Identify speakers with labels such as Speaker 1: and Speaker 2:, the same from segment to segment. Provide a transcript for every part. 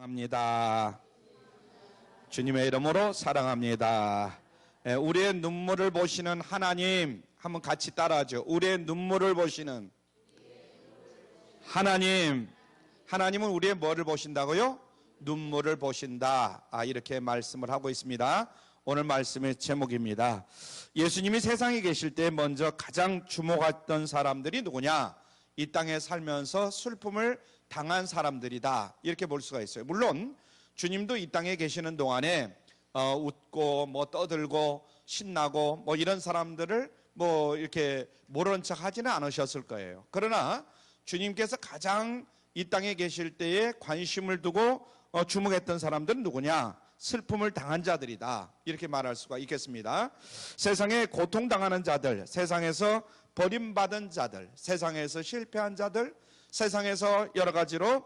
Speaker 1: 사랑합니다. 주님의 이름으로 사랑합니다. 우리의 눈물을 보시는 하나님, 한번 같이 따라하죠. 우리의 눈물을 보시는 하나님. 하나님은 우리의 뭐를 보신다고요? 눈물을 보신다. 이렇게 말씀을 하고 있습니다. 오늘 말씀의 제목입니다. 예수님이 세상에 계실 때 먼저 가장 주목했던 사람들이 누구냐? 이 땅에 살면서 슬픔을 당한 사람들이다, 이렇게 볼 수가 있어요. 물론 주님도 이 땅에 계시는 동안에 웃고 떠들고 신나고 이런 사람들을 이렇게 모르는 척 하지는 않으셨을 거예요. 그러나 주님께서 가장 이 땅에 계실 때에 관심을 두고 주목했던 사람들은 누구냐? 슬픔을 당한 자들이다, 이렇게 말할 수가 있겠습니다. 세상에 고통당하는 자들, 세상에서 버림받은 자들, 세상에서 실패한 자들, 세상에서 여러 가지로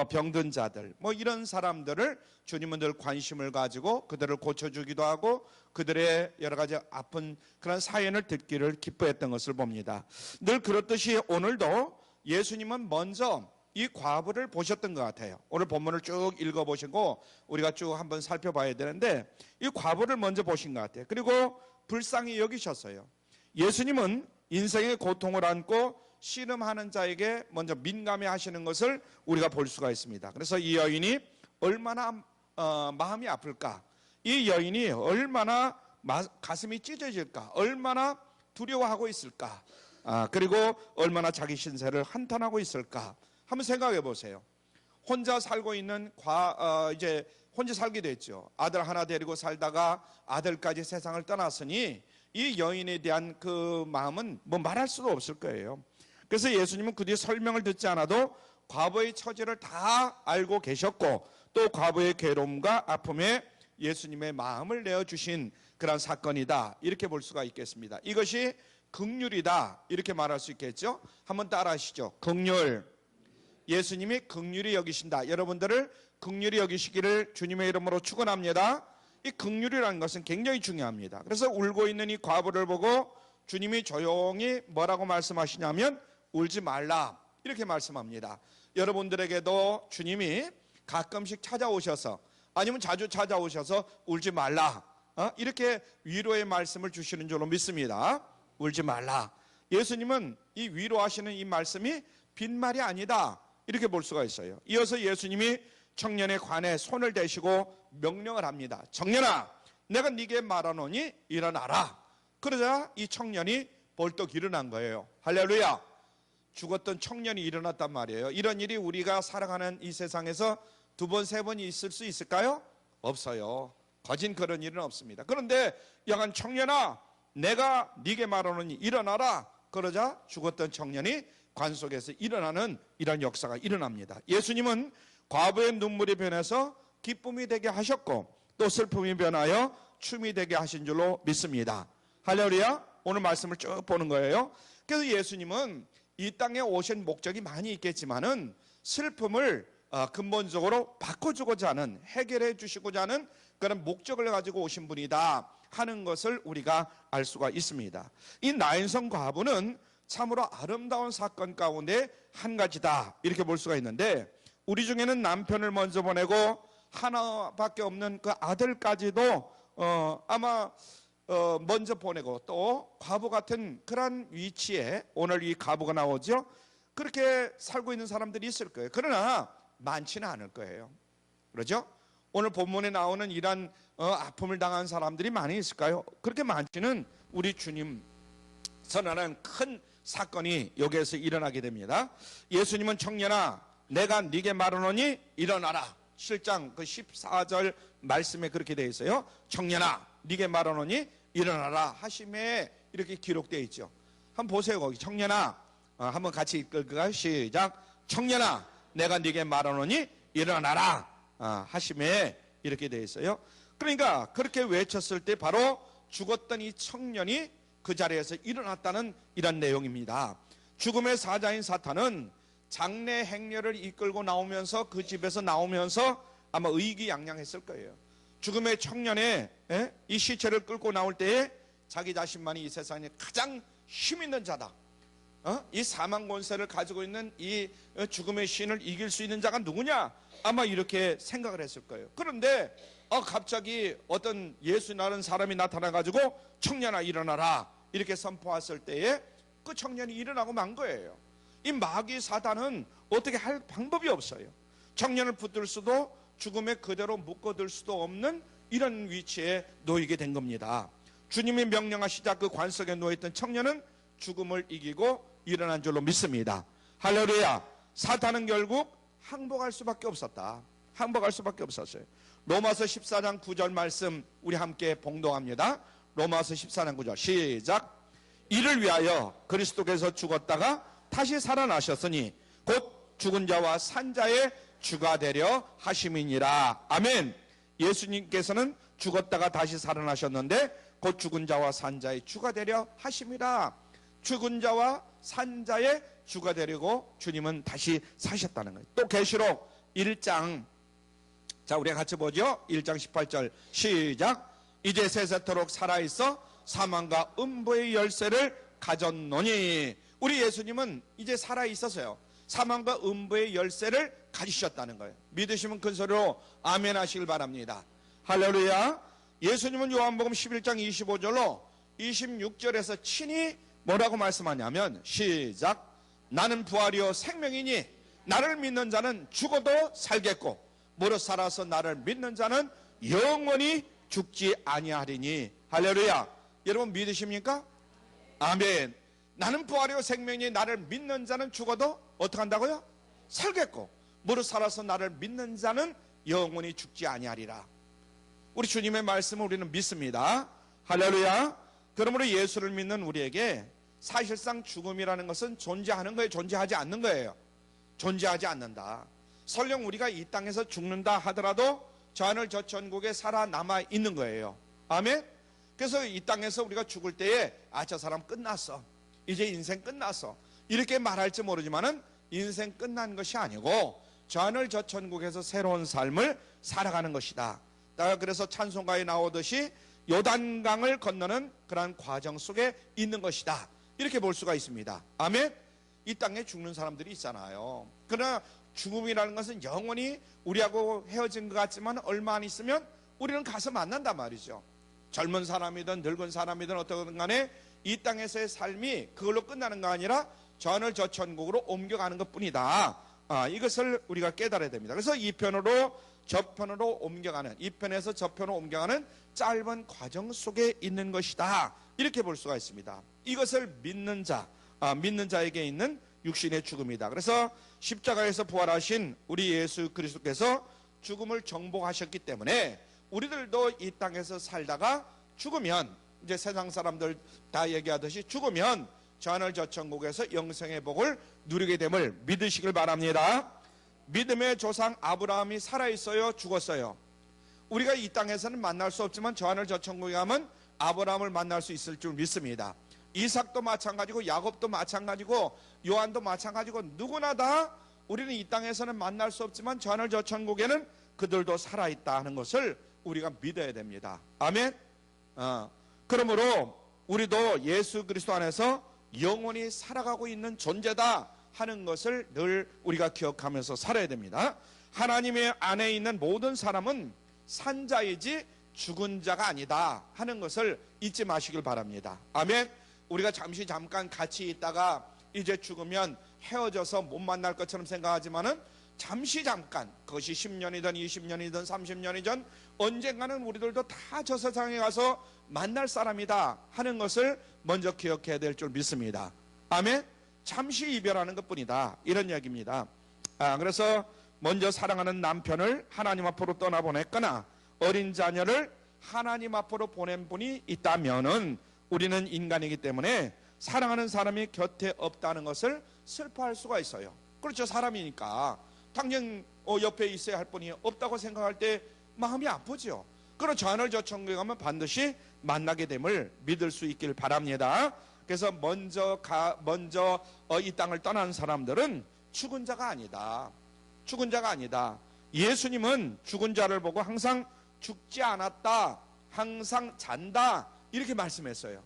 Speaker 1: 병든 자들, 이런 사람들을 주님은 늘 관심을 가지고 그들을 고쳐주기도 하고 그들의 여러 가지 아픈 그런 사연을 듣기를 기뻐했던 것을 봅니다. 늘 그렇듯이 오늘도 예수님은 먼저 이 과부를 보셨던 것 같아요. 오늘 본문을 쭉 읽어보시고 우리가 쭉 한번 살펴봐야 되는데 이 과부를 먼저 보신 것 같아요. 그리고 불쌍히 여기셨어요. 예수님은 인생의 고통을 안고 씨름하는 자에게 먼저 민감해 하시는 것을 우리가 볼 수가 있습니다. 그래서 이 여인이 얼마나 마음이 아플까, 이 여인이 얼마나 가슴이 찢어질까, 얼마나 두려워하고 있을까, 그리고 얼마나 자기 신세를 한탄하고 있을까 한번 생각해 보세요. 혼자 살고 있는 이제 혼자 살게 됐죠. 아들 하나 데리고 살다가 아들까지 세상을 떠났으니 이 여인에 대한 그 마음은 말할 수도 없을 거예요. 그래서 예수님은 그 뒤에 설명을 듣지 않아도 과부의 처지를 다 알고 계셨고 또 과부의 괴로움과 아픔에 예수님의 마음을 내어주신 그런 사건이다, 이렇게 볼 수가 있겠습니다. 이것이 긍휼이다, 이렇게 말할 수 있겠죠. 한번 따라 하시죠. 긍휼. 예수님이 긍휼히 여기신다. 여러분들을 긍휼히 여기시기를 주님의 이름으로 축원합니다. 이 긍휼이라는 것은 굉장히 중요합니다. 그래서 울고 있는 이 과부를 보고 주님이 조용히 뭐라고 말씀하시냐면 울지 말라, 이렇게 말씀합니다. 여러분들에게도 주님이 가끔씩 찾아오셔서 아니면 자주 찾아오셔서 울지 말라, 이렇게 위로의 말씀을 주시는 줄로 믿습니다. 울지 말라. 예수님은 이 위로하시는 이 말씀이 빈말이 아니다, 이렇게 볼 수가 있어요. 이어서 예수님이 청년에 관해 손을 대시고 명령을 합니다. 청년아, 내가 네게 말하노니 일어나라. 그러자 이 청년이 벌떡 일어난 거예요. 할렐루야. 죽었던 청년이 일어났단 말이에요. 이런 일이 우리가 살아가는 이 세상에서 두 번, 세 번이 있을 수 있을까요? 없어요. 거진 그런 일은 없습니다. 그런데 여간 청년아, 내가 네게 말하노니 일어나라. 그러자 죽었던 청년이 관 속에서 일어나는 이런 역사가 일어납니다. 예수님은 과부의 눈물이 변해서 기쁨이 되게 하셨고 또 슬픔이 변하여 춤이 되게 하신 줄로 믿습니다. 할렐루야. 오늘 말씀을 쭉 보는 거예요. 그래서 예수님은 이 땅에 오신 목적이 많이 있겠지만은 슬픔을 근본적으로 바꿔주고자 하는, 해결해 주시고자 하는 그런 목적을 가지고 오신 분이다 하는 것을 우리가 알 수가 있습니다. 이 나인성 과부는 참으로 아름다운 사건 가운데 한 가지다, 이렇게 볼 수가 있는데 우리 중에는 남편을 먼저 보내고 하나밖에 없는 그 아들까지도 아마 먼저 보내고 또 과부 같은 그런 위치에 오늘 이 과부가 나오죠. 그렇게 살고 있는 사람들이 있을 거예요. 그러나 많지는 않을 거예요. 그렇죠? 오늘 본문에 나오는 이런 아픔을 당한 사람들이 많이 있을까요? 그렇게 많지는, 우리 주님 선언한 큰 사건이 여기에서 일어나게 됩니다. 예수님은 청년아, 내가 네게 말하노니 일어나라. 7장 그 14절 말씀에 그렇게 되어 있어요. 청년아, 네게 말하노니 일어나라 하심에 이렇게 기록되어 있죠. 한번 보세요. 거기 청년아, 한번 같이 읽을까요? 시작. 청년아, 내가 네게 말하노니 일어나라 하심에 이렇게 되어 있어요. 그러니까 그렇게 외쳤을 때 바로 죽었던 이 청년이 그 자리에서 일어났다는 이런 내용입니다. 죽음의 사자인 사탄은 장례 행렬을 이끌고 나오면서 그 집에서 나오면서 아마 의기양양했을 거예요. 죽음의 청년의 이 시체를 끌고 나올 때에 자기 자신만이 이 세상에 가장 힘 있는 자다, 이 사망 권세를 가지고 있는 이 죽음의 신을 이길 수 있는 자가 누구냐? 아마 이렇게 생각을 했을 거예요. 그런데 갑자기 어떤 예수라는 사람이 나타나가지고 청년아 일어나라 이렇게 선포했을 때에 그 청년이 일어나고 만 거예요. 이 마귀 사단은 어떻게 할 방법이 없어요. 청년을 붙들 수도 죽음에 그대로 묶어둘 수도 없는 이런 위치에 놓이게 된 겁니다. 주님이 명령하시자 그 관석에 놓여있던 청년은 죽음을 이기고 일어난 줄로 믿습니다. 할렐루야. 사탄은 결국 항복할 수밖에 없었다. 항복할 수밖에 없었어요. 로마서 14장 9절 말씀 우리 함께 봉독합니다. 로마서 14장 9절 시작. 이를 위하여 그리스도께서 죽었다가 다시 살아나셨으니 곧 죽은 자와 산 자의 주가 되려 하심이니라. 아멘. 예수님께서는 죽었다가 다시 살아나셨는데 곧 죽은 자와 산 자의 주가 되려 하심이라. 죽은 자와 산 자의 주가 되려고 주님은 다시 사셨다는 거예요. 또 계시록 1장, 자 우리가 같이 보죠. 1장 18절 시작. 이제 세세토록 살아있어 사망과 음부의 열쇠를 가졌노니. 우리 예수님은 이제 살아있어서요 사망과 음부의 열쇠를 가지셨다는 거예요. 믿으시면 큰 소리로 아멘 하시길 바랍니다. 할렐루야. 예수님은 요한복음 11장 25절로 26절에서 친히 뭐라고 말씀하냐면 시작. 나는 부활이요 생명이니 나를 믿는 자는 죽어도 살겠고 무릇 살아서 나를 믿는 자는 영원히 죽지 아니하리니. 할렐루야. 여러분 믿으십니까? 아멘. 나는 부활이요 생명이니 나를 믿는 자는 죽어도 어떻게 한다고요? 살겠고 무릇 살아서 나를 믿는 자는 영원히 죽지 아니하리라. 우리 주님의 말씀을 우리는 믿습니다. 할렐루야. 그러므로 예수를 믿는 우리에게 사실상 죽음이라는 것은 존재하는 거예요? 존재하지 않는 거예요? 존재하지 않는다. 설령 우리가 이 땅에서 죽는다 하더라도 저 하늘 저 천국에 살아남아 있는 거예요. 아멘. 그래서 이 땅에서 우리가 죽을 때에 저 사람 끝났어, 이제 인생 끝났어 이렇게 말할지 모르지만은 인생 끝난 것이 아니고 저 하늘 저 천국에서 새로운 삶을 살아가는 것이다. 그래서 찬송가에 나오듯이 요단강을 건너는 그러한 과정 속에 있는 것이다. 이렇게 볼 수가 있습니다. 아멘. 이 땅에 죽는 사람들이 있잖아요. 그러나 죽음이라는 것은 영원히 우리하고 헤어진 것 같지만 얼마 안 있으면 우리는 가서 만난단 말이죠. 젊은 사람이든 늙은 사람이든 어떻든 간에 이 땅에서의 삶이 그걸로 끝나는 거 아니라 저 하늘 저 천국으로 옮겨가는 것 뿐이다. 이것을 우리가 깨달아야 됩니다. 그래서 이 편으로 저 편으로 옮겨가는, 이 편에서 저 편으로 옮겨가는 짧은 과정 속에 있는 것이다. 이렇게 볼 수가 있습니다. 이것을 믿는 자, 믿는 자에게 있는 육신의 죽음이다. 그래서 십자가에서 부활하신 우리 예수 그리스도께서 죽음을 정복하셨기 때문에 우리들도 이 땅에서 살다가 죽으면, 이제 세상 사람들 다 얘기하듯이 죽으면 저 하늘 저 천국에서 영생의 복을 누리게 됨을 믿으시길 바랍니다. 믿음의 조상 아브라함이 살아있어요, 죽었어요? 우리가 이 땅에서는 만날 수 없지만 저 하늘 저 천국에 가면 아브라함을 만날 수 있을 줄 믿습니다. 이삭도 마찬가지고 야곱도 마찬가지고 요한도 마찬가지고 누구나 다 우리는 이 땅에서는 만날 수 없지만 저 하늘 저 천국에는 그들도 살아있다 하는 것을 우리가 믿어야 됩니다. 아멘. 그러므로 우리도 예수 그리스도 안에서 영원히 살아가고 있는 존재다 하는 것을 늘 우리가 기억하면서 살아야 됩니다. 하나님의 안에 있는 모든 사람은 산자이지 죽은 자가 아니다 하는 것을 잊지 마시길 바랍니다. 아멘. 우리가 잠깐 같이 있다가 이제 죽으면 헤어져서 못 만날 것처럼 생각하지만은 잠깐, 그것이 10년이든 20년이든 30년이든 언젠가는 우리들도 다 저 세상에 가서 만날 사람이다 하는 것을 먼저 기억해야 될 줄 믿습니다. 아멘. 잠시 이별하는 것뿐이다, 이런 이야기입니다. 그래서 먼저 사랑하는 남편을 하나님 앞으로 떠나보냈거나 어린 자녀를 하나님 앞으로 보낸 분이 있다면은 우리는 인간이기 때문에 사랑하는 사람이 곁에 없다는 것을 슬퍼할 수가 있어요. 그렇죠. 사람이니까 당연 옆에 있어야 할 분이 없다고 생각할 때 마음이 아프죠. 그러나 저 하늘 저 천국에 가면 반드시 만나게 됨을 믿을 수 있길 바랍니다. 그래서 먼저 이 땅을 떠난 사람들은 죽은 자가 아니다. 죽은 자가 아니다. 예수님은 죽은 자를 보고 항상 죽지 않았다, 항상 잔다, 이렇게 말씀했어요.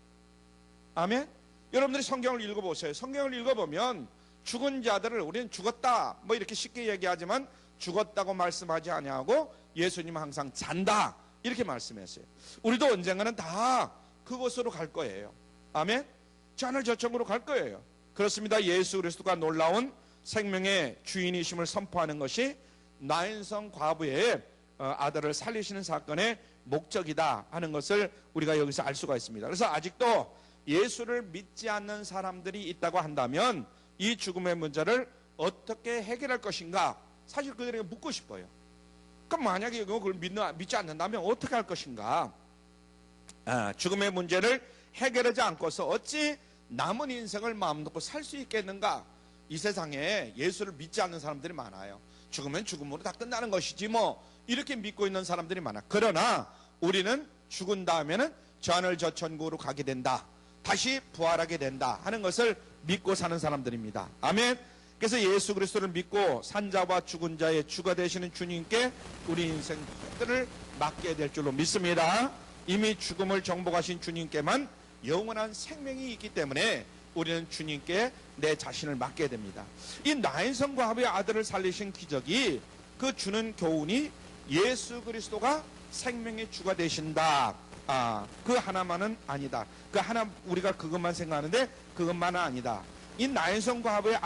Speaker 1: 아멘. 여러분들이 성경을 읽어보세요. 성경을 읽어보면 죽은 자들을 우리는 죽었다 뭐 이렇게 쉽게 얘기하지만 죽었다고 말씀하지 아니하고 예수님은 항상 잔다 이렇게 말씀했어요. 우리도 언젠가는 다 그곳으로 갈 거예요. 아멘. 저 하늘 저 천국으로 갈 거예요. 그렇습니다. 예수 그리스도가 놀라운 생명의 주인이심을 선포하는 것이 나인성 과부의 아들을 살리시는 사건의 목적이다 하는 것을 우리가 여기서 알 수가 있습니다. 그래서 아직도 예수를 믿지 않는 사람들이 있다고 한다면 이 죽음의 문제를 어떻게 해결할 것인가 사실 그들에게 묻고 싶어요. 그럼 만약에 그걸 믿지 않는다면 어떻게 할 것인가? 죽음의 문제를 해결하지 않고서 어찌 남은 인생을 마음 놓고 살 수 있겠는가? 이 세상에 예수를 믿지 않는 사람들이 많아요. 죽으면 죽음으로 다 끝나는 것이지 뭐 이렇게 믿고 있는 사람들이 많아. 그러나 우리는 죽은 다음에는 저 하늘 저 천국으로 가게 된다, 다시 부활하게 된다 하는 것을 믿고 사는 사람들입니다. 아멘. 그래서 예수 그리스도를 믿고 산자와 죽은 자의 주가 되시는 주님께 우리 인생들을 맡게 될 줄로 믿습니다. 이미 죽음을 정복하신 주님께만 영원한 생명이 있기 때문에 우리는 주님께 내 자신을 맡게 됩니다. 이 나인성 과부의 아들을 살리신 기적이 그 주는 교훈이 예수 그리스도가 생명의 주가 되신다, 그 하나만은 아니다. 그 하나 우리가 그것만 생각하는데 그것만은 아니다. 이 나인성 과부의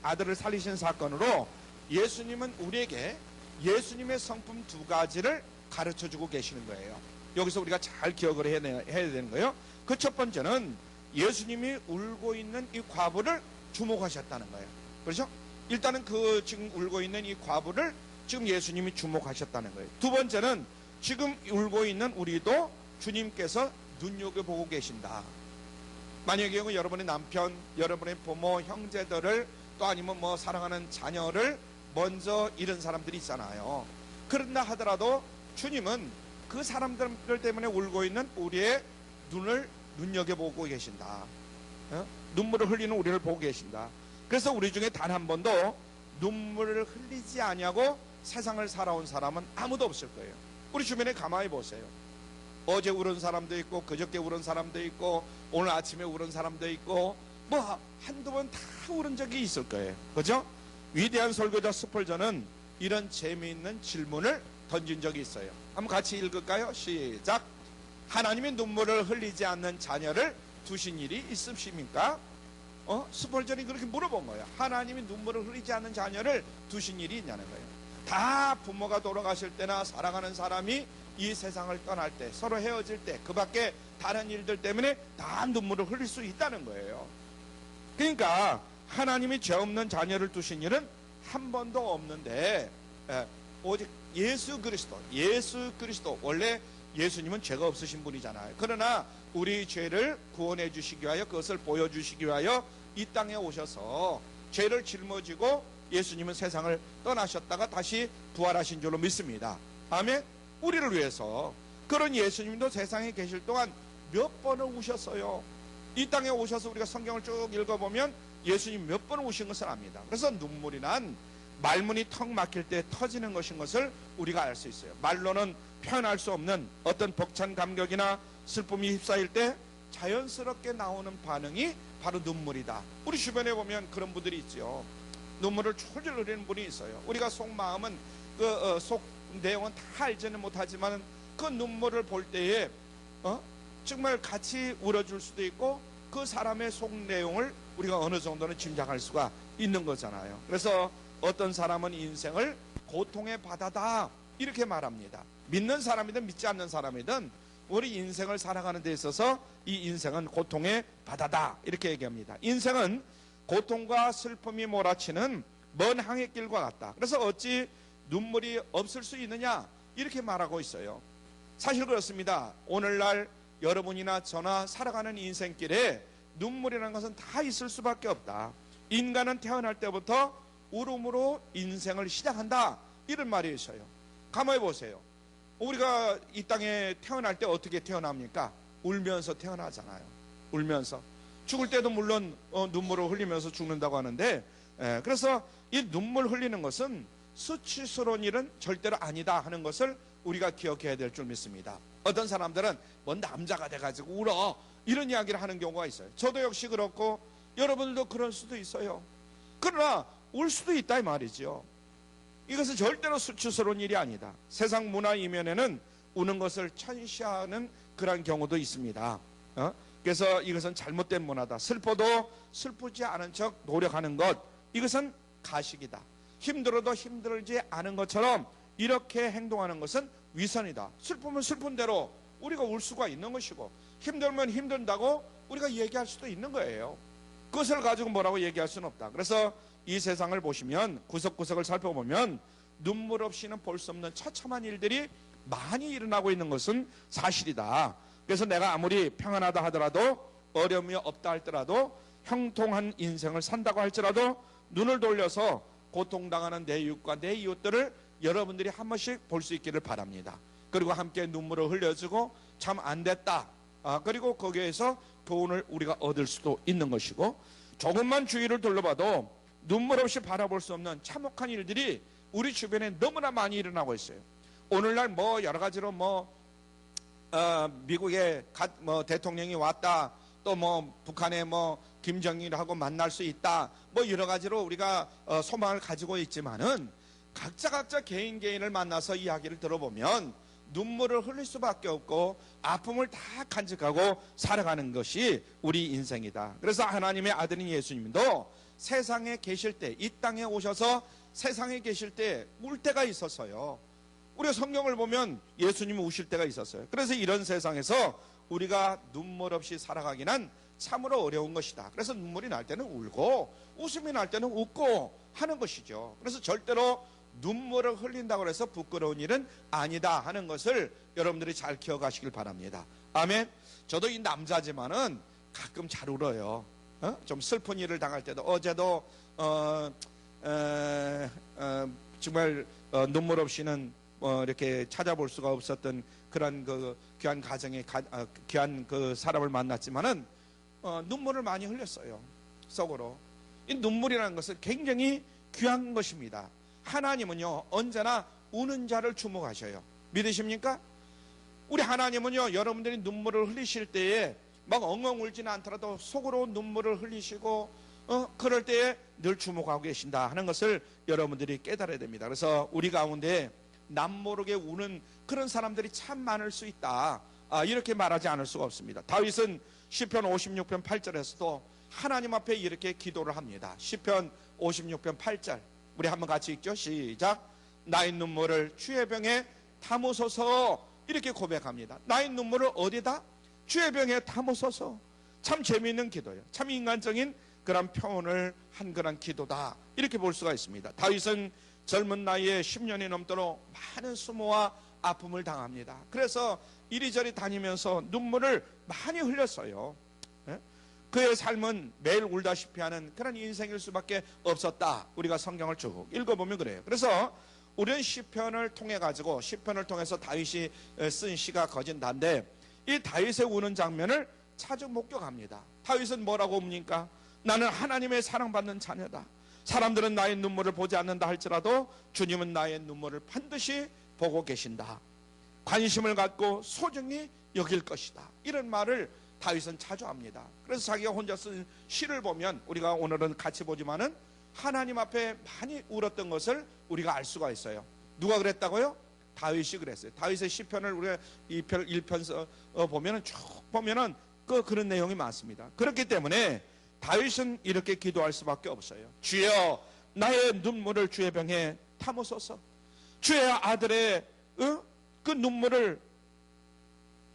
Speaker 1: 아들을 살리신 사건으로 예수님은 우리에게 예수님의 성품 두 가지를 가르쳐주고 계시는 거예요. 여기서 우리가 잘 기억을 해야 되는 거예요. 그 첫 번째는 예수님이 울고 있는 이 과부를 주목하셨다는 거예요. 그렇죠? 일단은 그 지금 울고 있는 이 과부를 지금 예수님이 주목하셨다는 거예요. 두 번째는 지금 울고 있는 우리도 주님께서 눈여겨보고 계신다. 만약에 여러분의 남편, 여러분의 부모, 형제들을 또 아니면 뭐 사랑하는 자녀를 먼저 잃은 사람들이 있잖아요. 그런다 하더라도 주님은 그 사람들 때문에 울고 있는 우리의 눈을 눈여겨보고 계신다. 눈물을 흘리는 우리를 보고 계신다. 그래서 우리 중에 단 한 번도 눈물을 흘리지 아니하고 세상을 살아온 사람은 아무도 없을 거예요. 우리 주변에 가만히 보세요. 어제 울은 사람도 있고 그저께 울은 사람도 있고 오늘 아침에 울은 사람도 있고 뭐 한두 번 다 울은 적이 있을 거예요. 그죠? 위대한 설교자 스펄전은 이런 재미있는 질문을 던진 적이 있어요. 한번 같이 읽을까요? 시작. 하나님이 눈물을 흘리지 않는 자녀를 두신 일이 있으십니까? 스펄전이 그렇게 물어본 거예요. 하나님이 눈물을 흘리지 않는 자녀를 두신 일이 있냐는 거예요. 다 부모가 돌아가실 때나 사랑하는 사람이 이 세상을 떠날 때, 서로 헤어질 때, 그 밖에 다른 일들 때문에 다 눈물을 흘릴 수 있다는 거예요. 그러니까 하나님이 죄 없는 자녀를 두신 일은 한 번도 없는데 오직 예수 그리스도 원래 예수님은 죄가 없으신 분이잖아요. 그러나 우리 죄를 구원해 주시기 위하여, 그것을 보여주시기 위하여 이 땅에 오셔서 죄를 짊어지고 예수님은 세상을 떠나셨다가 다시 부활하신 줄로 믿습니다. 아멘. 우리를 위해서. 그런 예수님도 세상에 계실 동안 몇 번을 우셨어요. 이 땅에 오셔서 우리가 성경을 쭉 읽어보면 예수님 몇 번을 우신 것을 압니다. 그래서 눈물이 난 말문이 턱 막힐 때 터지는 것인 것을 우리가 알 수 있어요. 말로는 표현할 수 없는 어떤 벅찬 감격이나 슬픔이 휩싸일 때 자연스럽게 나오는 반응이 바로 눈물이다. 우리 주변에 보면 그런 분들이 있죠. 눈물을 졸졸 흘리는 분이 있어요. 우리가 속마음은 속 내용은 다 알지는 못하지만 그 눈물을 볼 때에 정말 같이 울어줄 수도 있고 그 사람의 속 내용을 우리가 어느 정도는 짐작할 수가 있는 거잖아요. 그래서 어떤 사람은 인생을 고통의 바다다 이렇게 말합니다. 믿는 사람이든 믿지 않는 사람이든 우리 인생을 살아가는 데 있어서 이 인생은 고통의 바다다 이렇게 얘기합니다. 인생은 고통과 슬픔이 몰아치는 먼 항해길과 같다. 그래서 어찌 눈물이 없을 수 있느냐 이렇게 말하고 있어요. 사실 그렇습니다. 오늘날 여러분이나 저나 살아가는 인생길에 눈물이라는 것은 다 있을 수밖에 없다. 인간은 태어날 때부터 울음으로 인생을 시작한다 이런 말이 있어요. 가만히 보세요. 우리가 이 땅에 태어날 때 어떻게 태어납니까? 울면서 태어나잖아요. 울면서. 죽을 때도 물론 눈물을 흘리면서 죽는다고 하는데 그래서 이 눈물 흘리는 것은 수치스러운 일은 절대로 아니다 하는 것을 우리가 기억해야 될 줄 믿습니다. 어떤 사람들은 뭐 남자가 돼가지고 울어 이런 이야기를 하는 경우가 있어요. 저도 역시 그렇고 여러분들도 그럴 수도 있어요. 그러나 울 수도 있다 이 말이죠. 이것은 절대로 수치스러운 일이 아니다. 세상 문화 이면에는 우는 것을 천시하는 그런 경우도 있습니다. 그래서 이것은 잘못된 문화다. 슬퍼도 슬프지 않은 척 노력하는 것, 이것은 가식이다. 힘들어도 힘들지 않은 것처럼 이렇게 행동하는 것은 위선이다. 슬프면 슬픈 대로 우리가 울 수가 있는 것이고, 힘들면 힘든다고 우리가 얘기할 수도 있는 거예요. 그것을 가지고 뭐라고 얘기할 수는 없다. 그래서 이 세상을 보시면, 구석구석을 살펴보면 눈물 없이는 볼 수 없는 처참한 일들이 많이 일어나고 있는 것은 사실이다. 그래서 내가 아무리 평안하다 하더라도, 어려움이 없다 할지라도, 형통한 인생을 산다고 할지라도 눈을 돌려서 고통당하는 내 이웃과 내 이웃들을 여러분들이 한 번씩 볼 수 있기를 바랍니다. 그리고 함께 눈물을 흘려주고 참 안 됐다, 그리고 거기에서 교훈을 우리가 얻을 수도 있는 것이고, 조금만 주위를 둘러봐도 눈물 없이 바라볼 수 없는 참혹한 일들이 우리 주변에 너무나 많이 일어나고 있어요. 오늘날 뭐 여러 가지로 미국의 대통령이 왔다, 또 북한의 김정일하고 만날 수 있다, 여러 가지로 우리가 소망을 가지고 있지만은, 각자 개인을 만나서 이야기를 들어보면 눈물을 흘릴 수밖에 없고 아픔을 다 간직하고 살아가는 것이 우리 인생이다. 그래서 하나님의 아들인 예수님도 세상에 계실 때, 이 땅에 오셔서 세상에 계실 때 울 때가 있었어요. 우리가 성경을 보면 예수님이 우실 때가 있었어요. 그래서 이런 세상에서 우리가 눈물 없이 살아가기는 참으로 어려운 것이다. 그래서 눈물이 날 때는 울고 웃음이 날 때는 웃고 하는 것이죠. 그래서 절대로 눈물을 흘린다고 해서 부끄러운 일은 아니다 하는 것을 여러분들이 잘 기억하시길 바랍니다. 아멘. 저도 이 남자지만은 가끔 잘 울어요. 좀 슬픈 일을 당할 때도, 어제도 정말 눈물 없이는 이렇게 찾아볼 수가 없었던 그런 그 귀한 가정의 귀한 그 사람을 만났지만은 눈물을 많이 흘렸어요. 속으로. 이 눈물이라는 것은 굉장히 귀한 것입니다. 하나님은요 언제나 우는 자를 주목하셔요. 믿으십니까? 우리 하나님은요 여러분들이 눈물을 흘리실 때에 막 엉엉 울지는 않더라도 속으로 눈물을 흘리시고 그럴 때에 늘 주목하고 계신다 하는 것을 여러분들이 깨달아야 됩니다. 그래서 우리 가운데 남모르게 우는 그런 사람들이 참 많을 수 있다, 이렇게 말하지 않을 수가 없습니다. 다윗은 시편 56편 8절에서도 하나님 앞에 이렇게 기도를 합니다. 시편 56편 8절 우리 한번 같이 읽죠. 시작. 나의 눈물을 주의 병에 담으소서, 이렇게 고백합니다. 나의 눈물을 어디다? 주의 병에 담으소서. 참 재미있는 기도예요. 참 인간적인 그런 표현을 한 그런 기도다, 이렇게 볼 수가 있습니다. 다윗은 젊은 나이에 10년이 넘도록 많은 수모와 아픔을 당합니다. 그래서 이리저리 다니면서 눈물을 많이 흘렸어요. 그의 삶은 매일 울다시피 하는 그런 인생일 수밖에 없었다. 우리가 성경을 쭉 읽어보면 그래요. 그래서 우리는 시편을 통해 가지고, 시편을 통해서 다윗이 쓴 시가 거진다인데, 이 다윗의 우는 장면을 자주 목격합니다. 다윗은 뭐라고 웁니까? 나는 하나님의 사랑받는 자녀다. 사람들은 나의 눈물을 보지 않는다 할지라도 주님은 나의 눈물을 반드시 보고 계신다. 관심을 갖고 소중히 여길 것이다. 이런 말을 다윗은 자주 합니다. 그래서 자기가 혼자 쓴 시를 보면, 우리가 오늘은 같이 보지만은 하나님 앞에 많이 울었던 것을 우리가 알 수가 있어요. 누가 그랬다고요? 다윗이 그랬어요. 다윗의 시편을 우리가 2편 1편 보면은 쭉 보면은 그런 내용이 많습니다. 그렇기 때문에 다윗은 이렇게 기도할 수밖에 없어요. 주여 나의 눈물을 주의 병에 담으소서. 주의 아들의 그 눈물을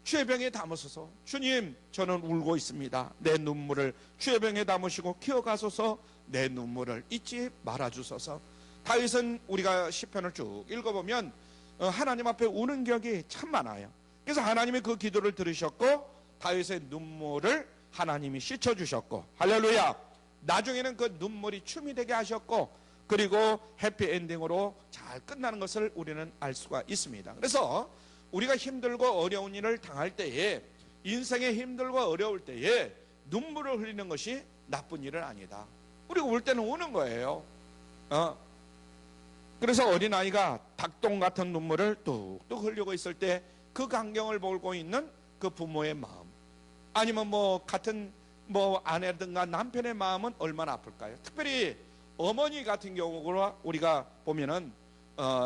Speaker 1: 주의 병에 담으소서. 주님, 저는 울고 있습니다. 내 눈물을 주의 병에 담으시고 기어가소서. 내 눈물을 잊지 말아주소서. 다윗은 우리가 시편을 쭉 읽어보면 하나님 앞에 우는 격이 참 많아요. 그래서 하나님이 그 기도를 들으셨고 다윗의 눈물을 하나님이 씻어주셨고, 할렐루야, 나중에는 그 눈물이 춤이 되게 하셨고, 그리고 해피엔딩으로 잘 끝나는 것을 우리는 알 수가 있습니다. 그래서 우리가 힘들고 어려운 일을 당할 때에, 인생에 힘들고 어려울 때에 눈물을 흘리는 것이 나쁜 일은 아니다. 우리가 울 때는 우는 거예요. 그래서 어린아이가 닭똥 같은 눈물을 뚝뚝 흘리고 있을 때 그 광경을 보고 있는 그 부모의 마음, 아니면 같은 아내든가 남편의 마음은 얼마나 아플까요? 특별히 어머니 같은 경우로 우리가 보면은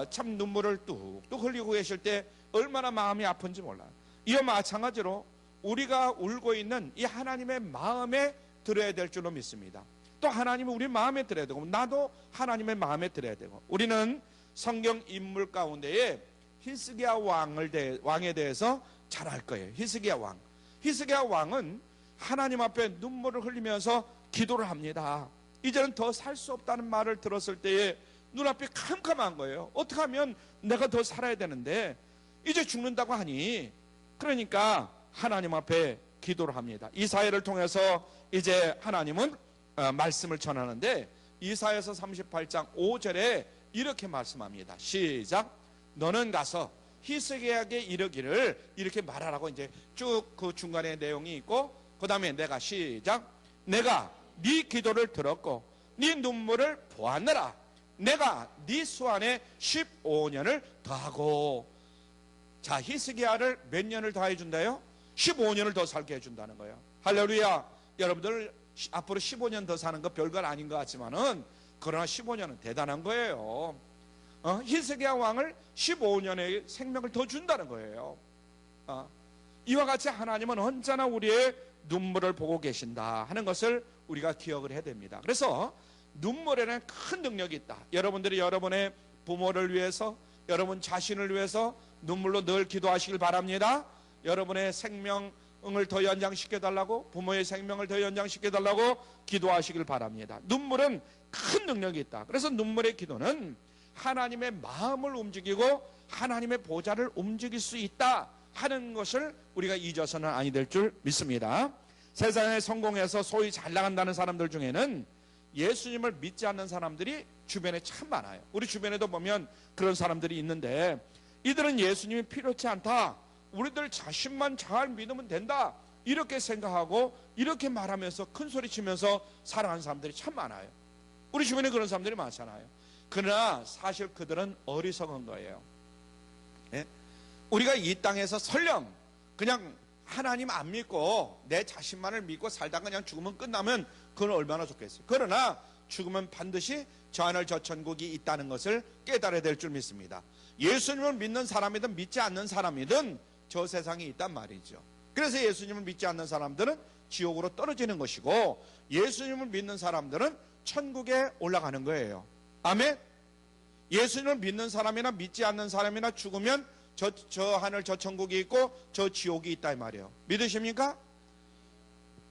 Speaker 1: 참 눈물을 뚝뚝 흘리고 계실 때 얼마나 마음이 아픈지 몰라요. 이와 마찬가지로 우리가 울고 있는 이 하나님의 마음에 들어야 될 줄로 믿습니다. 또 하나님은 우리 마음에 들어야 되고, 나도 하나님의 마음에 들어야 되고. 우리는 성경 인물 가운데에 히스기야 왕에 대해서 잘 알 거예요. 히스기야 왕은 하나님 앞에 눈물을 흘리면서 기도를 합니다. 이제는 더 살 수 없다는 말을 들었을 때에 눈앞이 캄캄한 거예요. 어떻게 하면 내가 더 살아야 되는데 이제 죽는다고 하니, 그러니까 하나님 앞에 기도를 합니다. 이사야를 통해서 이제 하나님은 말씀을 전하는데, 이사야서 38장 5절에 이렇게 말씀합니다. 시작. 너는 가서 히스기야에게 이르기를, 이렇게 말하라고 이제 쭉 그 중간에 내용이 있고, 그 다음에 내가 시작. 내가 네 기도를 들었고 네 눈물을 보았느라 내가 네 수완에 15년을 더하고. 자, 히스기야를 몇 년을 더해 준다요? 15년을 더 살게 해준다는 거예요. 할렐루야. 여러분들 앞으로 15년 더 사는 거 별건 아닌 것 같지만은, 그러나 15년은 대단한 거예요. 히스기야 왕을 15년의 생명을 더 준다는 거예요. 이와 같이 하나님은 언제나 우리의 눈물을 보고 계신다 하는 것을 우리가 기억을 해야 됩니다. 그래서 눈물에는 큰 능력이 있다. 여러분들이 여러분의 부모를 위해서, 여러분 자신을 위해서 눈물로 늘 기도하시길 바랍니다. 여러분의 생명을 더 연장시켜 달라고, 부모의 생명을 더 연장시켜 달라고 기도하시길 바랍니다. 눈물은 큰 능력이 있다. 그래서 눈물의 기도는 하나님의 마음을 움직이고 하나님의 보좌를 움직일 수 있다 하는 것을 우리가 잊어서는 아니 될 줄 믿습니다. 세상에 성공해서 소위 잘 나간다는 사람들 중에는 예수님을 믿지 않는 사람들이 주변에 참 많아요. 우리 주변에도 보면 그런 사람들이 있는데, 이들은 예수님이 필요치 않다, 우리들 자신만 잘 믿으면 된다, 이렇게 생각하고 이렇게 말하면서 큰 소리 치면서 살아가는 사람들이 참 많아요. 우리 주변에 그런 사람들이 많잖아요. 그러나 사실 그들은 어리석은 거예요. 예? 우리가 이 땅에서 설령 그냥 하나님 안 믿고 내 자신만을 믿고 살다가 그냥 죽으면 끝나면 그건 얼마나 좋겠어요. 그러나 죽으면 반드시 저 하늘 저 천국이 있다는 것을 깨달아야 될 줄 믿습니다. 예수님을 믿는 사람이든 믿지 않는 사람이든 저 세상에 있단 말이죠. 그래서 예수님을 믿지 않는 사람들은 지옥으로 떨어지는 것이고, 예수님을 믿는 사람들은 천국에 올라가는 거예요. 아멘. 예수님을 믿는 사람이나 믿지 않는 사람이나 죽으면 저 하늘 저 천국이 있고 저 지옥이 있다 이 말이에요. 믿으십니까?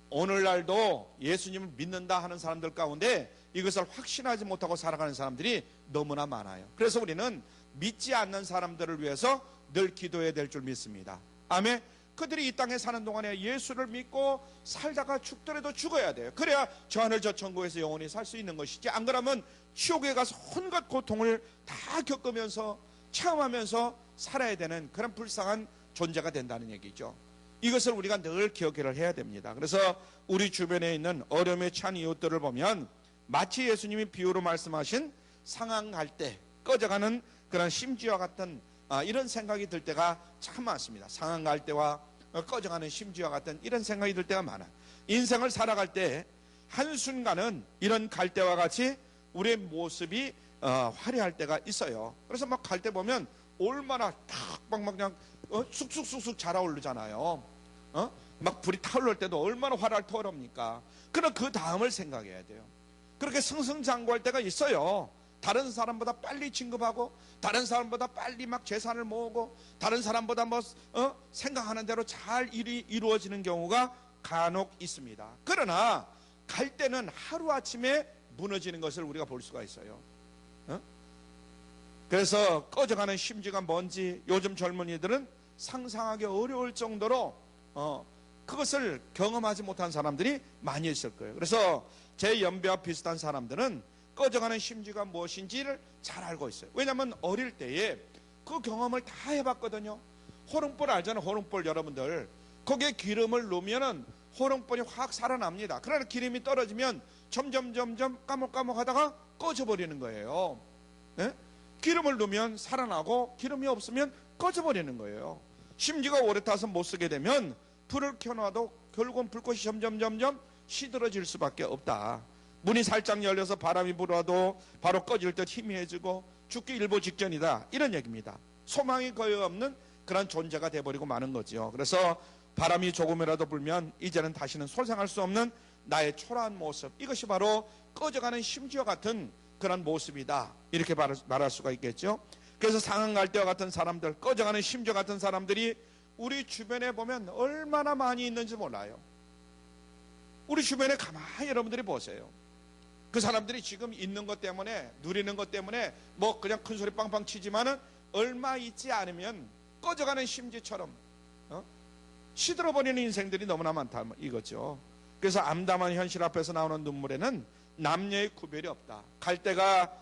Speaker 1: 오늘날도 예수님을 믿는다 하는 사람들 가운데 이것을 확신하지 못하고 살아가는 사람들이 너무나 많아요. 그래서 우리는 믿지 않는 사람들을 위해서 늘 기도해야 될 줄 믿습니다. 아멘. 그들이 이 땅에 사는 동안에 예수를 믿고 살다가 죽더라도 죽어야 돼요. 그래야 저 하늘 저 천국에서 영원히 살 수 있는 것이지, 안 그러면 지옥에 가서 온갖 고통을 다 겪으면서 체험하면서 살아야 되는 그런 불쌍한 존재가 된다는 얘기죠. 이것을 우리가 늘 기억을 해야 됩니다. 그래서 우리 주변에 있는 어려움에 처한 이웃들을 보면 마치 예수님이 비유로 말씀하신 상한 갈대 꺼져가는 그런 심지와 같은 이런 생각이 들 때가 참 많습니다. 상한 갈대와 꺼져가는 심지와 같은 이런 생각이 들 때가 많아요. 인생을 살아갈 때 한순간은 이런 갈대와 같이 우리의 모습이 화려할 때가 있어요. 그래서 막 갈 때 보면 얼마나 막 그냥 쑥쑥쑥쑥 자라오르잖아요. 막 불이 타오를 때도 얼마나 화려할 터럽니까? 그러나 그 다음을 생각해야 돼요. 그렇게 승승장구할 때가 있어요. 다른 사람보다 빨리 진급하고, 다른 사람보다 빨리 막 재산을 모으고, 다른 사람보다 생각하는 대로 잘 일이 이루어지는 경우가 간혹 있습니다. 그러나 갈 때는 하루아침에 무너지는 것을 우리가 볼 수가 있어요. 그래서 꺼져가는 심지가 뭔지 요즘 젊은이들은 상상하기 어려울 정도로 그것을 경험하지 못한 사람들이 많이 있을 거예요. 그래서 제 연배와 비슷한 사람들은 꺼져가는 심지가 무엇인지를 잘 알고 있어요. 왜냐하면 어릴 때에 그 경험을 다 해봤거든요. 호롱불 알잖아요. 호롱불 여러분들. 거기에 기름을 넣으면 호롱불이 확 살아납니다. 그러나 기름이 떨어지면 점점 까먹하다가 꺼져버리는 거예요. 네? 기름을 넣으면 살아나고 기름이 없으면 꺼져버리는 거예요. 심지가 오래 타서 못 쓰게 되면 불을 켜놔도 결국은 불꽃이 점점 시들어질 수밖에 없다. 문이 살짝 열려서 바람이 불어도 바로 꺼질 듯 희미해지고 죽기 일보 직전이다, 이런 얘기입니다. 소망이 거의 없는 그런 존재가 돼버리고 마는 거죠. 그래서 바람이 조금이라도 불면 이제는 다시는 소생할 수 없는 나의 초라한 모습, 이것이 바로 꺼져가는 심지어 같은 그런 모습이다, 이렇게 말할 수가 있겠죠. 그래서 상한 갈대와 같은 사람들, 꺼져가는 심지어 같은 사람들이 우리 주변에 보면 얼마나 많이 있는지 몰라요. 우리 주변에 가만히 여러분들이 보세요. 그 사람들이 지금 있는 것 때문에, 누리는 것 때문에 뭐 그냥 큰 소리 빵빵 치지만은 얼마 있지 않으면 꺼져가는 심지처럼 시들어버리는 인생들이 너무나 많다, 이거죠. 그래서 암담한 현실 앞에서 나오는 눈물에는 남녀의 구별이 없다. 갈대가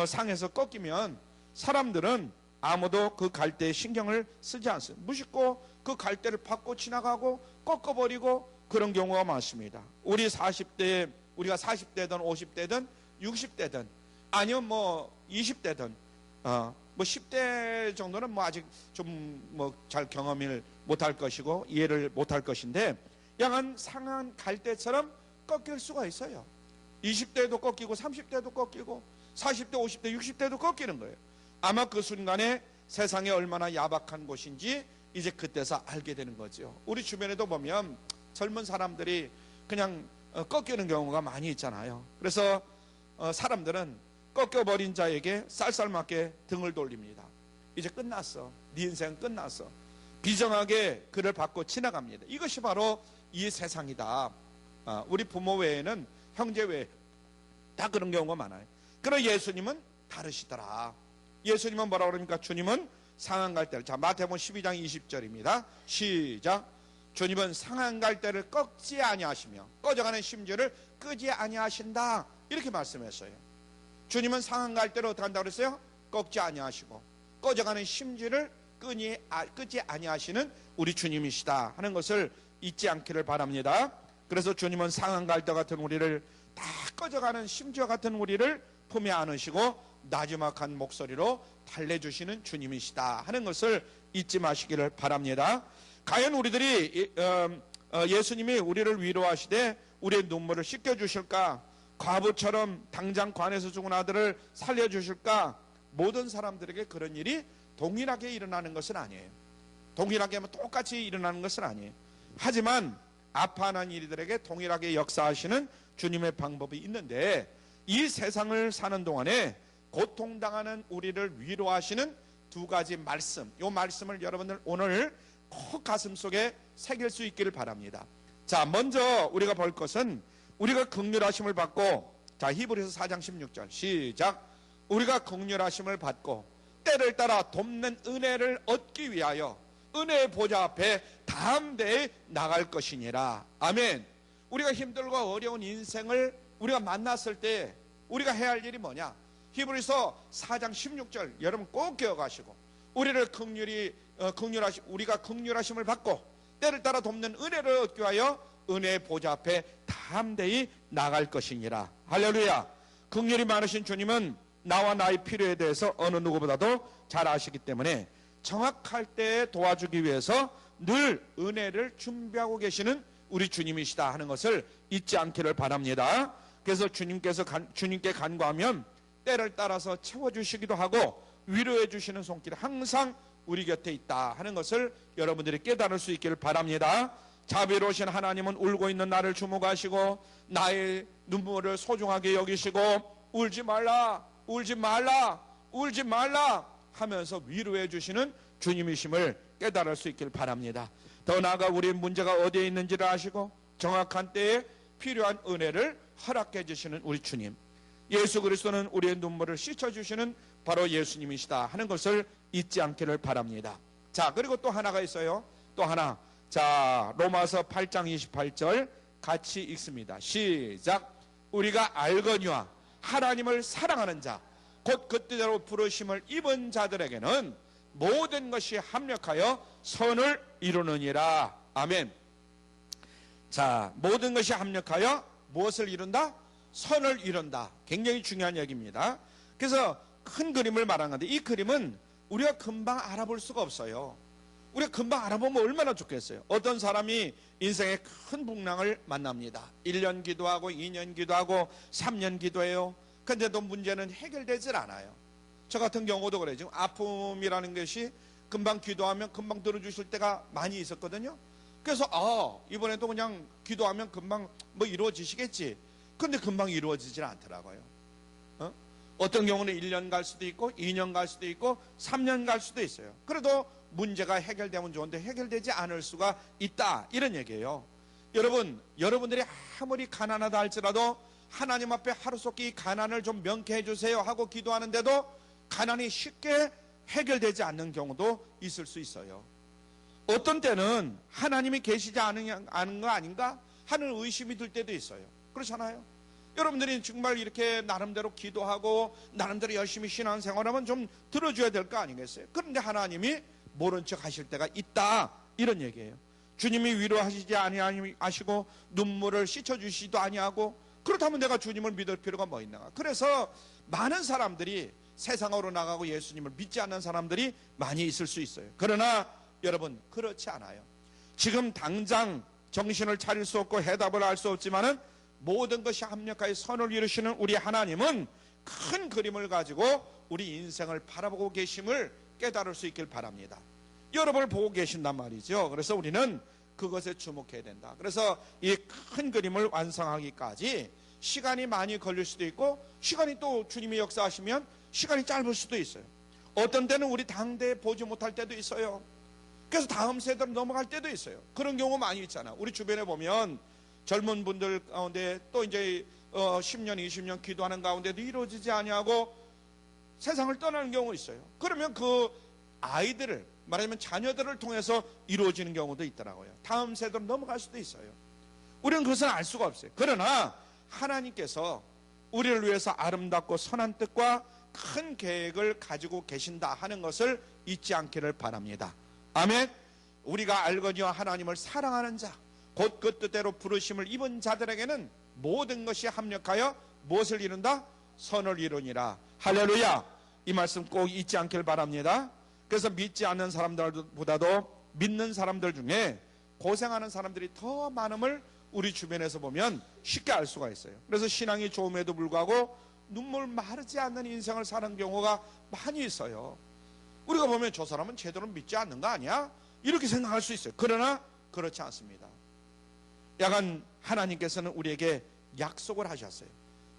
Speaker 1: 상해서 꺾이면 사람들은 아무도 그 갈대에 신경을 쓰지 않습니다. 무심코 그 갈대를 밟고 지나가고 꺾어버리고 그런 경우가 많습니다. 우리가 40대든 50대든 60대든 아니면 뭐 20대든 뭐 10대 정도는 뭐 아직 좀 뭐 잘 경험을 못할 것이고 이해를 못할 것인데, 양은 상한 갈대처럼 꺾일 수가 있어요. 20대도 꺾이고 30대도 꺾이고 40대, 50대, 60대도 꺾이는 거예요. 아마 그 순간에 세상이 얼마나 야박한 곳인지 이제 그때서 알게 되는 거죠. 우리 주변에도 보면 젊은 사람들이 그냥 꺾이는 경우가 많이 있잖아요. 그래서 사람들은 꺾여버린 자에게 쌀쌀맞게 등을 돌립니다. 이제 끝났어, 네 인생 끝났어, 비정하게 그를 받고 지나갑니다. 이것이 바로 이 세상이다. 우리 부모 외에는, 형제 외에 다 그런 경우가 많아요. 그러나 예수님은 다르시더라. 예수님은 뭐라고 그럽니까? 주님은 상한 갈대를, 자 마태복음 12장 20절입니다 시작. 주님은 상한 갈대를 꺾지 아니하시며 꺼져가는 심지를 끄지 아니하신다, 이렇게 말씀했어요. 주님은 상한 갈대를 어떻게 한다고 그랬어요? 꺾지 아니하시고 꺼져가는 심지를 끄지 아니하시는 우리 주님이시다 하는 것을 잊지 않기를 바랍니다. 그래서 주님은 상한 갈대 같은 우리를, 다 꺼져가는 심지와 같은 우리를 품에 안으시고 나지막한 목소리로 달래주시는 주님이시다 하는 것을 잊지 마시기를 바랍니다. 과연 우리들이 예수님이 우리를 위로하시되 우리의 눈물을 씻겨주실까? 과부처럼 당장 관에서 죽은 아들을 살려주실까? 모든 사람들에게 그런 일이 동일하게 일어나는 것은 아니에요. 동일하게 똑같이 일어나는 것은 아니에요. 하지만 아파하는 이들에게 동일하게 역사하시는 주님의 방법이 있는데, 이 세상을 사는 동안에 고통당하는 우리를 위로하시는 두 가지 말씀, 이 말씀을 여러분들 오늘 꼭 가슴 속에 새길 수 있기를 바랍니다. 자, 먼저 우리가 볼 것은 우리가 긍휼하심을 받고, 자 히브리서 4장 16절 시작. 우리가 긍휼하심을 받고 때를 따라 돕는 은혜를 얻기 위하여 은혜의 보좌 앞에 담대히 나갈 것이니라. 아멘. 우리가 힘들고 어려운 인생을 우리가 만났을 때 우리가 해야 할 일이 뭐냐? 히브리서 4장 16절 여러분 꼭 기억하시고, 우리를 우리가 긍휼하심을 받고 때를 따라 돕는 은혜를 얻기 위하여 은혜의 보좌 앞에 담대히 나갈 것이니라. 할렐루야. 긍휼이 많으신 주님은 나와 나의 필요에 대해서 어느 누구보다도 잘 아시기 때문에 정확할 때에 도와주기 위해서 늘 은혜를 준비하고 계시는 우리 주님이시다 하는 것을 잊지 않기를 바랍니다. 그래서 주님께 간구하면 때를 따라서 채워주시기도 하고 위로해 주시는 손길이 항상 우리 곁에 있다 하는 것을 여러분들이 깨달을 수 있기를 바랍니다. 자비로우신 하나님은 울고 있는 나를 주목하시고 나의 눈물을 소중하게 여기시고 울지 말라, 울지 말라, 울지 말라 하면서 위로해 주시는 주님이심을 깨달을 수 있기를 바랍니다. 더 나아가 우리의 문제가 어디에 있는지를 아시고 정확한 때에 필요한 은혜를 허락해 주시는 우리 주님, 예수 그리스도는 우리의 눈물을 씻어주시는 바로 예수님이시다 하는 것을 잊지 않기를 바랍니다. 자, 그리고 또 하나가 있어요. 또 하나. 자, 로마서 8장 28절 같이 읽습니다. 시작. 우리가 알거니와 하나님을 사랑하는 자 곧 그 뜻대로 부르심을 입은 자들에게는 모든 것이 합력하여 선을 이루느니라. 아멘. 자, 모든 것이 합력하여 무엇을 이룬다? 선을 이룬다. 굉장히 중요한 얘기입니다. 그래서 큰 그림을 말한 건데, 이 그림은 우리가 금방 알아볼 수가 없어요. 우리가 금방 알아보면 얼마나 좋겠어요. 어떤 사람이 인생의 큰 풍랑을 만납니다. 1년 기도하고 2년 기도하고 3년 기도해요. 근데도 문제는 해결되질 않아요. 저 같은 경우도 그래요. 지금 아픔이라는 것이 금방 기도하면 금방 들어주실 때가 많이 있었거든요. 그래서 이번에도 그냥 기도하면 금방 뭐 이루어지시겠지. 근데 금방 이루어지질 않더라고요. 어떤 경우는 1년 갈 수도 있고 2년 갈 수도 있고 3년 갈 수도 있어요. 그래도 문제가 해결되면 좋은데 해결되지 않을 수가 있다, 이런 얘기예요. 여러분들이 아무리 가난하다 할지라도 하나님 앞에 하루속히 가난을 좀 명쾌해 주세요 하고 기도하는데도 가난이 쉽게 해결되지 않는 경우도 있을 수 있어요. 어떤 때는 하나님이 계시지 않은 거 아닌가 하는 의심이 들 때도 있어요. 그렇잖아요. 여러분들이 정말 이렇게 나름대로 기도하고 나름대로 열심히 신앙생활하면 좀 들어줘야 될 거 아니겠어요? 그런데 하나님이 모른 척 하실 때가 있다, 이런 얘기예요. 주님이 위로하시지 아니하시고 눈물을 씻어주시지도 아니하고, 그렇다면 내가 주님을 믿을 필요가 뭐 있나. 그래서 많은 사람들이 세상으로 나가고 예수님을 믿지 않는 사람들이 많이 있을 수 있어요. 그러나 여러분, 그렇지 않아요. 지금 당장 정신을 차릴 수 없고 해답을 알 수 없지만은 모든 것이 합력하여 선을 이루시는 우리 하나님은 큰 그림을 가지고 우리 인생을 바라보고 계심을 깨달을 수 있길 바랍니다. 여러분을 보고 계신단 말이죠. 그래서 우리는 그것에 주목해야 된다. 그래서 이 큰 그림을 완성하기까지 시간이 많이 걸릴 수도 있고, 시간이 또 주님이 역사하시면 시간이 짧을 수도 있어요. 어떤 때는 우리 당대에 보지 못할 때도 있어요. 그래서 다음 세대로 넘어갈 때도 있어요. 그런 경우 많이 있잖아. 우리 주변에 보면 젊은 분들 가운데 또 이제 10년, 20년 기도하는 가운데도 이루어지지 아니하고 세상을 떠나는 경우가 있어요. 그러면 그 아이들을, 말하자면 자녀들을 통해서 이루어지는 경우도 있더라고요. 다음 세대로 넘어갈 수도 있어요. 우리는 그것은 알 수가 없어요. 그러나 하나님께서 우리를 위해서 아름답고 선한 뜻과 큰 계획을 가지고 계신다 하는 것을 잊지 않기를 바랍니다. 아멘. 우리가 알거니와 하나님을 사랑하는 자, 곧 그 뜻대로 부르심을 입은 자들에게는 모든 것이 합력하여 무엇을 이룬다? 선을 이루니라. 할렐루야. 이 말씀 꼭 잊지 않길 바랍니다. 그래서 믿지 않는 사람들보다도 믿는 사람들 중에 고생하는 사람들이 더 많음을 우리 주변에서 보면 쉽게 알 수가 있어요. 그래서 신앙이 좋음에도 불구하고 눈물 마르지 않는 인생을 사는 경우가 많이 있어요. 우리가 보면 저 사람은 제대로 믿지 않는 거 아니야? 이렇게 생각할 수 있어요. 그러나 그렇지 않습니다. 약간 하나님께서는 우리에게 약속을 하셨어요.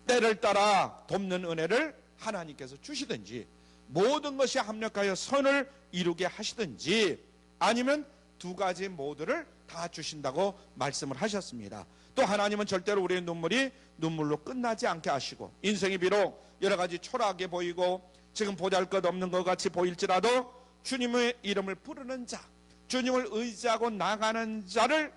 Speaker 1: 때를 따라 돕는 은혜를 하나님께서 주시든지, 모든 것이 합력하여 선을 이루게 하시든지, 아니면 두 가지 모두를 다 주신다고 말씀을 하셨습니다. 또 하나님은 절대로 우리의 눈물이 눈물로 끝나지 않게 하시고, 인생이 비록 여러 가지 초라하게 보이고 지금 보잘것없는 것 같이 보일지라도 주님의 이름을 부르는 자, 주님을 의지하고 나가는 자를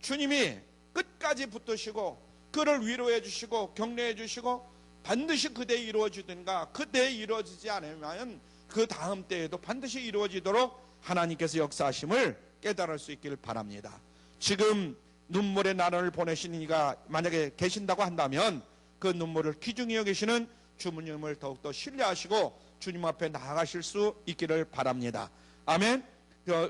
Speaker 1: 주님이 끝까지 붙드시고 그를 위로해 주시고 격려해 주시고 반드시 그대에 이루어지든가, 그대에 이루어지지 않으면 그 다음 때에도 반드시 이루어지도록 하나님께서 역사하심을 깨달을 수 있길 바랍니다. 지금 눈물의 나를 보내시는 이가 만약에 계신다고 한다면 그 눈물을 귀중히 여기시는 주님을 더욱더 신뢰하시고 주님 앞에 나아가실 수 있기를 바랍니다. 아멘.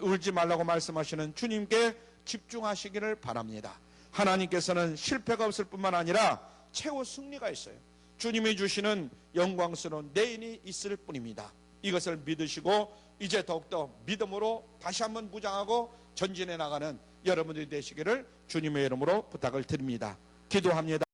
Speaker 1: 울지 말라고 말씀하시는 주님께 집중하시기를 바랍니다. 하나님께서는 실패가 없을 뿐만 아니라 최후 승리가 있어요. 주님이 주시는 영광스러운 내일이 있을 뿐입니다. 이것을 믿으시고 이제 더욱더 믿음으로 다시 한번 무장하고 전진해 나가는 여러분들이 되시기를 주님의 이름으로 부탁을 드립니다. 기도합니다.